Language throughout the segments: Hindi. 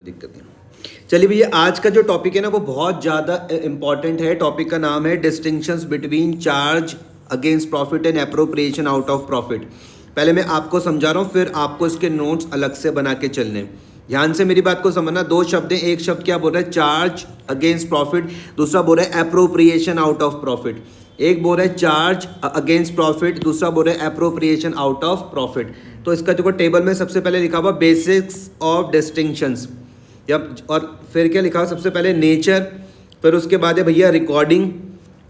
दिक्कत नहीं। चलिए भैया, आज का जो टॉपिक है ना वो बहुत ज़्यादा इंपॉर्टेंट है। टॉपिक का नाम है distinctions between charge against profit and appropriation out of profit. पहले मैं आपको समझा रहा हूँ, फिर आपको इसके नोट्स अलग से बना के चलने। ध्यान से मेरी बात को समझना। दो शब्द हैं, एक शब्द क्या बोल रहा है चार्ज अगेंस्ट प्रॉफिट, दूसरा बोल रहा है एप्रोप्रिएशन आउट ऑफ प्रॉफिट। एक बोल रहा है चार्ज अगेंस्ट प्रॉफिट, दूसरा बोल रहा है एप्रोप्रिएशन आउट ऑफ प्रॉफिट। तो इसका देखो टेबल में सबसे पहले लिखा हुआ बेसिक्स ऑफ डिस्टिंक्शंस, जब और फिर क्या लिखा हुआ सबसे पहले नेचर, फिर उसके बाद है भैया रिकॉर्डिंग,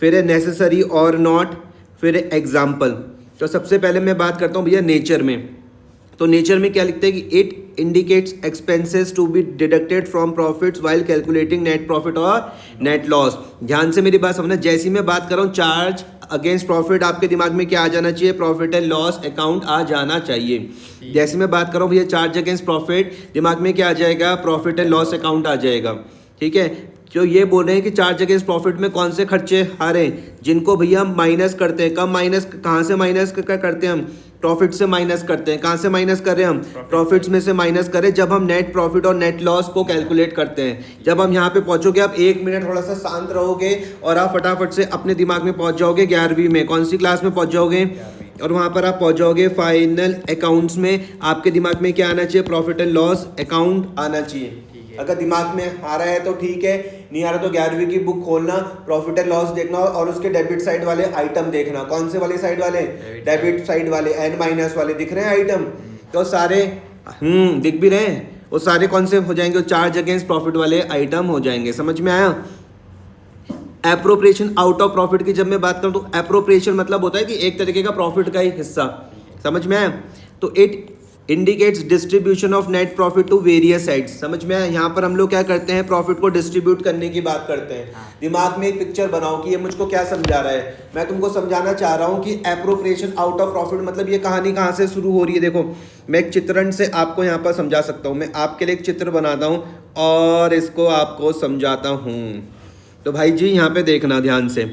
फिर है नेसेसरी और नॉट, फिर है एग्जाम्पल। तो सबसे पहले मैं बात करता हूँ भैया नेचर में। तो नेचर में क्या लिखते हैं कि it indicates expenses to be deducted from profits while calculating net profit और नेट लॉस। ध्यान से मेरी बात समझना। जैसी मैं बात कर रहा हूँ चार्ज अगेंस्ट प्रॉफिट, आपके दिमाग में क्या आ जाना चाहिए? प्रॉफिट एंड लॉस अकाउंट आ जाना चाहिए। जैसे मैं बात कर रहा हूँ भैया चार्ज अगेंस्ट प्रॉफिट, दिमाग में क्या आ जाएगा? प्रॉफिट एंड लॉस अकाउंट आ जाएगा। ठीक है, जो ये बोल रहे हैं कि चार्ज अगेंस्ट प्रॉफिट में कौन से खर्चे आ रहे हैं जिनको भैया हम माइनस करते हैं। कब माइनस, कहाँ से माइनस करते हैं हम? प्रॉफिट से माइनस करते हैं। कहाँ से माइनस कर रहे हैं हम? प्रॉफिट्स में से माइनस करें जब हम नेट प्रॉफिट और नेट लॉस को कैलकुलेट करते हैं। जब हम यहाँ पे पहुँचोगे, आप 1 मिनट थोड़ा सा शांत रहोगे और आप फटाफट से अपने दिमाग में पहुँच जाओगे 11वीं में। कौन सी क्लास में पहुँच जाओगे? और वहाँ पर आप पहुँच जाओगे फाइनल अकाउंट्स में। आपके दिमाग में क्या आना चाहिए? प्रॉफिट एंड लॉस अकाउंट आना चाहिए। अगर दिमाग में आ रहा है तो ठीक है, नहीं आ रहा तो 11वीं की बुक खोलना, प्रॉफिट एंड लॉस देखना और उसके डेबिट साइड वाले आइटम देखना। कौन से वाले साइड वाले? डेबिट साइड वाले, एन माइनस वाले। दिख रहे हैं आइटम? तो सारे दिख भी रहे हैं। वो सारे कौन से हो जाएंगे? चार्ज अगेंस्ट प्रॉफिट वाले आइटम हो जाएंगे। समझ में आया? एप्रोप्रिएशन आउट ऑफ प्रॉफिट की जब मैं बात करूँ तो एप्रोप्रिएशन मतलब होता है कि एक तरीके का प्रॉफिट का ही हिस्सा। समझ में आया? तो it indicates distribution of net profit to various sides. समझ में आया? यहाँ पर हम लोग क्या करते हैं? प्रॉफिट को डिस्ट्रीब्यूट करने की बात करते हैं। दिमाग में एक पिक्चर बनाओ कि ये मुझको क्या समझा रहा है। मैं तुमको समझाना चाह रहा हूँ कि एप्रोप्रिएशन आउट ऑफ प्रॉफिट मतलब ये कहानी कहाँ से शुरू हो रही है। देखो, मैं एक चित्रण से आपको यहाँ पर समझा सकता हूँ। मैं आपके लिए एक चित्र बनाता हूँ और इसको आपको समझाता हूँ। तो भाई जी यहाँ पे देखना ध्यान से।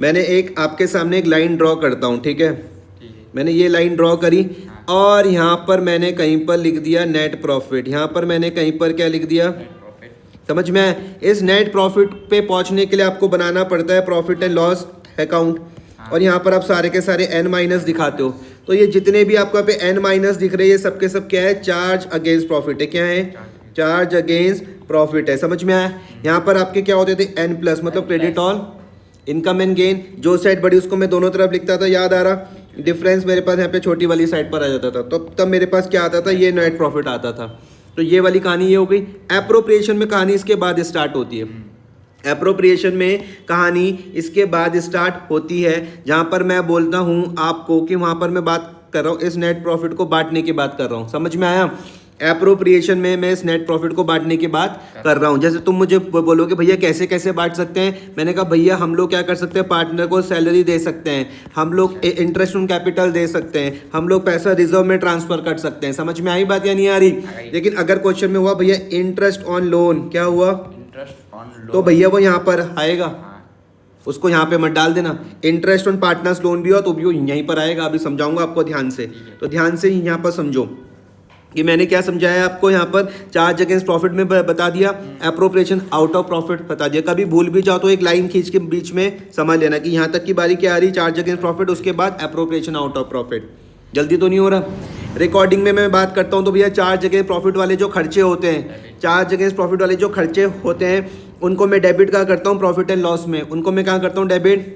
मैंने एक आपके सामने एक लाइन ड्रॉ करता हूँ। ठीक है, मैंने ये लाइन ड्रॉ करी और यहाँ पर मैंने कहीं पर लिख दिया नेट प्रॉफिट। यहाँ पर मैंने कहीं पर क्या लिख दिया? समझ में आया? इस नेट प्रॉफिट पे पहुँचने के लिए आपको बनाना पड़ता है प्रॉफिट एंड लॉस अकाउंट। और यहाँ पर आप सारे के सारे एन माइनस दिखाते हो। तो ये जितने भी आपको यहाँ पे एन माइनस दिख रहे हैं ये सबके सब क्या है? चार्ज अगेंस्ट प्रॉफिट है। क्या है? चार्ज अगेंस्ट प्रॉफिट है। समझ में आया? यहाँ पर आपके क्या होते थे? एन प्लस मतलब credit on income and gain. जो साइड बड़ी उसको मैं दोनों तरफ लिखता था, याद आ रहा? डिफरेंस मेरे पास यहाँ पे छोटी वाली साइड पर आ जाता था। तो तब मेरे पास क्या आता था? ये नेट प्रॉफिट आता था। तो ये वाली कहानी ये हो गई। एप्रोप्रिएशन में कहानी इसके बाद स्टार्ट होती है। एप्रोप्रिएशन में कहानी इसके बाद स्टार्ट होती है जहाँ पर मैं बोलता हूँ आपको कि वहाँ पर मैं बात कर रहा हूँ इस नेट प्रॉफिट को बांटने की बात कर रहा हूँ। समझ में आया? एप्रोप्रिएशन में मैं इस नेट प्रॉफिट को बांटने की बात कर रहा हूँ। जैसे तुम मुझे बोलोगे भैया कैसे कैसे बांट सकते हैं? मैंने कहा भैया हम लोग क्या कर सकते हैं? पार्टनर को सैलरी दे सकते हैं, हम लोग इंटरेस्ट ऑन कैपिटल दे सकते हैं, हम लोग पैसा रिजर्व में ट्रांसफर कर सकते हैं। समझ में आई बात या नहीं आ रही? लेकिन अगर क्वेश्चन में हुआ भैया इंटरेस्ट ऑन लोन, क्या हुआ? इंटरेस्ट ऑन लोन, तो भैया वो यहाँ पर आएगा, उसको यहाँ पे मत डाल देना। इंटरेस्ट ऑन पार्टनर्स लोन भी हो तो भी वो यहीं पर आएगा। अभी समझाऊंगा आपको ध्यान से। तो ध्यान से यहाँ पर समझो कि मैंने क्या समझाया आपको। यहाँ पर चार्ज अगेंस्ट प्रॉफिट में बता दिया, एप्रोप्रिएशन आउट ऑफ प्रॉफिट बता दिया। कभी भूल भी जाओ तो एक लाइन खींच के बीच में समझ लेना कि यहाँ तक की बारी क्या आ रही? चार्ज अगेंस्ट प्रॉफिट, उसके बाद एप्रोप्रिएशन आउट ऑफ प्रॉफिट। जल्दी तो नहीं हो रहा? रिकॉर्डिंग में मैं बात करता हूँ तो भैया चार्ज अगेंस्ट प्रॉफिट वाले जो खर्चे होते हैं, चार्ज अगेंस्ट प्रॉफिट वाले जो खर्चे होते हैं उनको मैं डेबिट क्या करता हूँ? प्रॉफिट एंड लॉस में। उनको मैं क्या करता हूँ? डेबिट।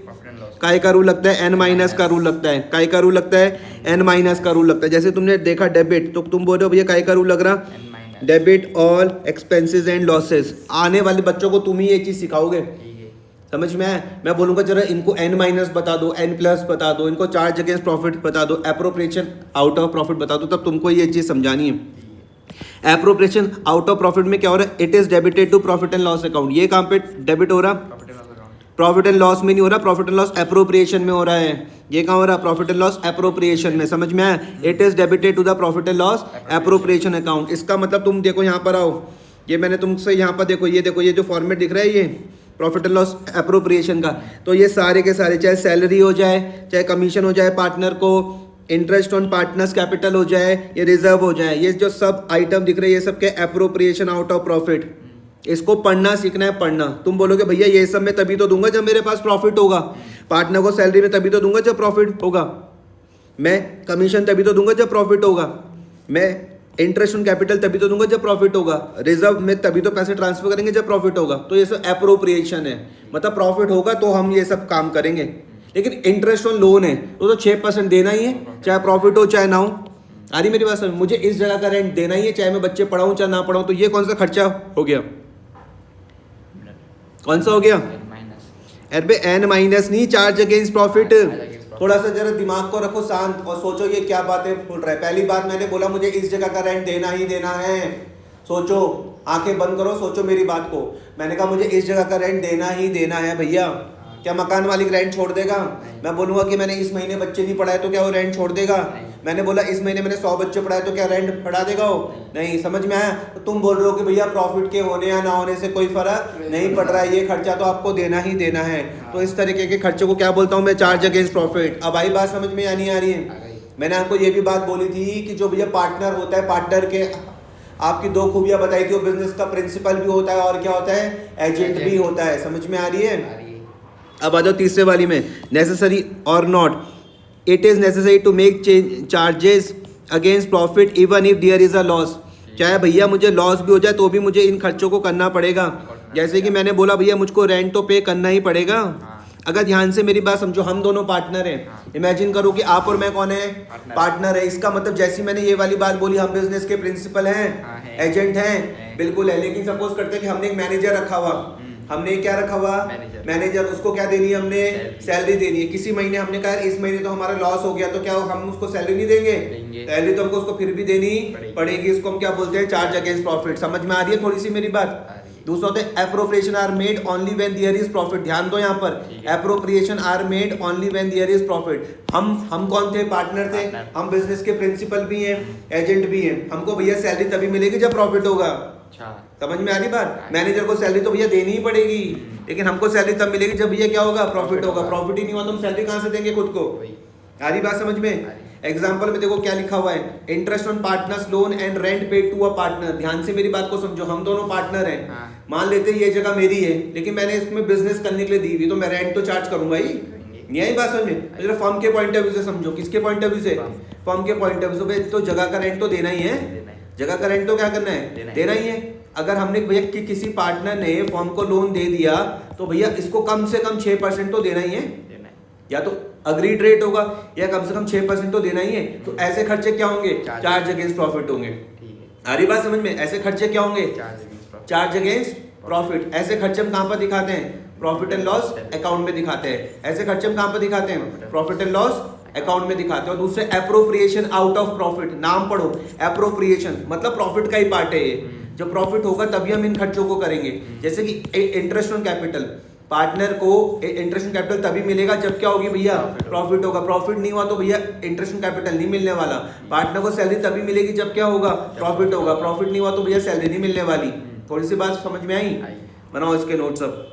काय का रूल लगता है? एन माइनस का रूल लगता है। काय का रूल लगता है? एन माइनस का रूल लगता है। जैसे तुमने देखा डेबिट, तो तुम बोल रहे हो भैया काय का रूल लग रहा? Debit all expenses and losses. आने वाले बच्चों को तुम ही ये चीज़ सिखाओगे। समझ में आया? मैं बोलूँगा जरा इनको एन माइनस बता दो, एन प्लस बता दो, इनको चार्ज अगेंस्ट प्रॉफिट बता दो, एप्रोप्रिएशन आउट ऑफ प्रॉफिट बता दो, तब तुमको ये चीज़ समझानी है। एप्रोप्रिएशन आउट ऑफ प्रॉफिट में क्या हो रहा है? It is debited to profit and loss account. ये कहाँ पे डेबिट हो रहा? प्रॉफिट एंड लॉस में नहीं हो रहा, प्रॉफिट एंड लॉस एप्रोप्रिएशन में हो रहा है। ये कहाँ हो रहा? प्रॉफिट एंड लॉस एप्रोप्रिएशन में। समझ में आया? It is debited to the profit and loss appropriation account. इसका मतलब तुम देखो यहाँ पर आओ, ये मैंने तुमसे यहाँ पर देखो ये जो फॉर्मेट दिख रहा है ये प्रॉफिट एंड लॉस एप्रोप्रिएशन का। तो ये सारे के सारे, चाहे सैलरी हो जाए, चाहे कमीशन हो जाए पार्टनर को, इंटरेस्ट ऑन पार्टनर्स कैपिटल हो जाए, ये रिजर्व हो जाए, ये जो सब आइटम दिख रहे हैं ये सब के एप्रोप्रिएशन आउट ऑफ प्रॉफिट। इसको पढ़ना सीखना है, पढ़ना। तुम बोलोगे भैया ये सब मैं तभी तो दूंगा जब मेरे पास प्रॉफिट होगा, पार्टनर को सैलरी में तभी तो दूंगा जब प्रॉफिट होगा, मैं कमीशन तभी तो दूंगा जब प्रॉफिट होगा, मैं इंटरेस्ट ऑन कैपिटल तभी तो दूंगा जब प्रॉफिट होगा, रिजर्व में तभी तो पैसे ट्रांसफर करेंगे जब प्रॉफिट होगा। तो ये सब एप्रोप्रिएशन है, मतलब प्रॉफिट होगा तो हम ये सब काम करेंगे। लेकिन इंटरेस्ट ऑन लोन है तो 6% देना ही है, चाहे प्रॉफिट हो चाहे ना हो। आ रही मेरी बात समझ? मुझे इस जगह का रेंट देना ही है, चाहे मैं बच्चे पढ़ाऊं चाहे ना पढ़ाऊं। तो ये कौन सा खर्चा हो गया? कौन सा हो गया? अरे एन माइनस नहीं, चार्ज अगेंस्ट प्रॉफिट। थोड़ा सा जरा दिमाग को रखो शांत और सोचो ये क्या बातें बोल रहा है। पहली बात मैंने बोला मुझे इस जगह का रेंट देना ही देना है। सोचो, आंखें बंद करो, सोचो मेरी बात को। मैंने कहा मुझे इस जगह का रेंट देना ही देना है भैया। क्या मकान मालिक रेंट छोड़ देगा? मैं बोलूंगा कि मैंने इस महीने बच्चे नहीं पढ़ाए तो क्या वो रेंट छोड़ देगा? मैंने बोला इस महीने मैंने 100 बच्चे पढ़ाए तो क्या रेंट बढ़ा देगा वो? नहीं। समझ में आया? तो तुम बोल रहे हो कि भैया प्रॉफिट के होने या ना होने से कोई फर्क नहीं पड़ रहा है, ये खर्चा तो आपको देना ही देना है। तो इस तरीके के खर्चे को क्या बोलता हूँ मैं? Charge against profit. अब आई बात समझ में या नहीं आ रही है? मैंने आपको ये भी बात बोली थी कि जो भैया पार्टनर होता है, पार्टनर के आपकी 2 खूबियां बताई थी, वो बिजनेस का प्रिंसिपल भी होता है और क्या होता है? एजेंट भी होता है। समझ में आ रही है? अब आ जाओ तीसरे वाली में, नेसेसरी और not. It is necessary to make charges against profit even if there is a loss. चाहे भैया मुझे लॉस भी हो जाए तो भी मुझे इन खर्चों को करना पड़ेगा। जैसे कि मैंने बोला भैया मुझको रेंट तो पे करना ही पड़ेगा। अगर ध्यान से मेरी बात समझो, हम दोनों पार्टनर हैं। इमेजिन करो कि आप और मैं कौन है? पार्टनर है। इसका मतलब जैसी मैंने ये वाली बात बोली, हम बिजनेस के प्रिंसिपल हैं, एजेंट हैं, बिल्कुल है। लेकिन सपोज करते हैं कि हमने एक मैनेजर रखा हुआ, हमने क्या रखा हुआ? मैनेजर। उसको क्या देनी है हमने? सैलरी देनी है। किसी महीने हमने कहा इस महीने तो हमारा लॉस हो गया, तो क्या हम उसको सैलरी नहीं देंगे? सैलरी तो हमको उसको फिर भी देनी पड़ेगी। इसको हम क्या बोलते हैं? Charge against profit. समझ में आ रही है थोड़ी सी मेरी बात? दूसरा होता है appropriation are made only when there is profit. ध्यान दो यहाँ पर, appropriation are made only when there is profit. हम कौन थे? पार्टनर थे। हम बिजनेस के प्रिंसिपल भी हैं, एजेंट भी हैं। हमको भैया सैलरी तभी मिलेगी जब प्रॉफिट होगा। समझ में आ रही बात? मैनेजर को सैलरी तो भैया देनी ही पड़ेगी, लेकिन हमको सैलरी तब मिलेगी जब भैया क्या होगा? प्रॉफिट होगा। प्रॉफिट ही नहीं हुआ तो हम सैलरी कहाँ से देंगे खुद को? आ रही बात समझ में? एग्जाम्पल में देखो क्या लिखा हुआ है, interest on partners loan and rent paid to a partner. ध्यान से मेरी बात को समझो, हम दोनों पार्टनर हैं। मान लेते ये जगह मेरी है, लेकिन मैंने इसमें बिजनेस करने के लिए दी हुई, तो मैं रेंट तो चार्ज करूंगा ही। नहीं आई बात समझ में? मतलब फर्म के पॉइंट ऑफ व्यू से समझो। किसके पॉइंट ऑफ व्यू से? फर्म के पॉइंट ऑफ व्यू से। तो जगह का रेंट तो देना ही है, जगह का रेंट तो क्या करना है? देना ही है। अगर हमने भैया कि किसी पार्टनर ने फर्म को लोन दे दिया तो भैया इसको कम से कम 6% तो देना ही है, या तो अग्रीड रेट होगा या कम से कम 6% तो देना ही है। तो ऐसे खर्चे क्या होंगे? चार्ज अगेंस्ट प्रॉफिट होंगे। आ रही बात समझ में? ऐसे खर्चे क्या होंगे? Charge against profit. ऐसे खर्चे हम कहाँ पर दिखाते हैं? प्रॉफिट एंड लॉस अकाउंट में दिखाते हैं। ऐसे खर्चे हम कहाँ पर दिखाते हैं? प्रॉफिट एंड लॉस अकाउंट में दिखाते हैं। और दूसरे एप्रोप्रिएशन आउट ऑफ प्रॉफिट। नाम पढ़ो, एप्रोप्रिएशन मतलब प्रॉफिट का ही पार्ट है ये। जब प्रॉफिट होगा तभी हम इन खर्चों को करेंगे। जैसे कि इंटरेस्ट ऑन कैपिटल, पार्टनर को इंटरेस्ट ऑन कैपिटल तभी मिलेगा जब क्या होगी भैया? प्रॉफिट होगा। प्रॉफिट नहीं हुआ तो भैया इंटरेस्ट ऑन कैपिटल नहीं मिलने वाला। पार्टनर को सैलरी तभी मिलेगी जब क्या होगा? प्रॉफिट होगा। प्रॉफिट नहीं हुआ तो भैया सैलरी नहीं मिलने वाली। थोड़ी सी बात समझ में आई? बनाओ इसके नोट्स अब।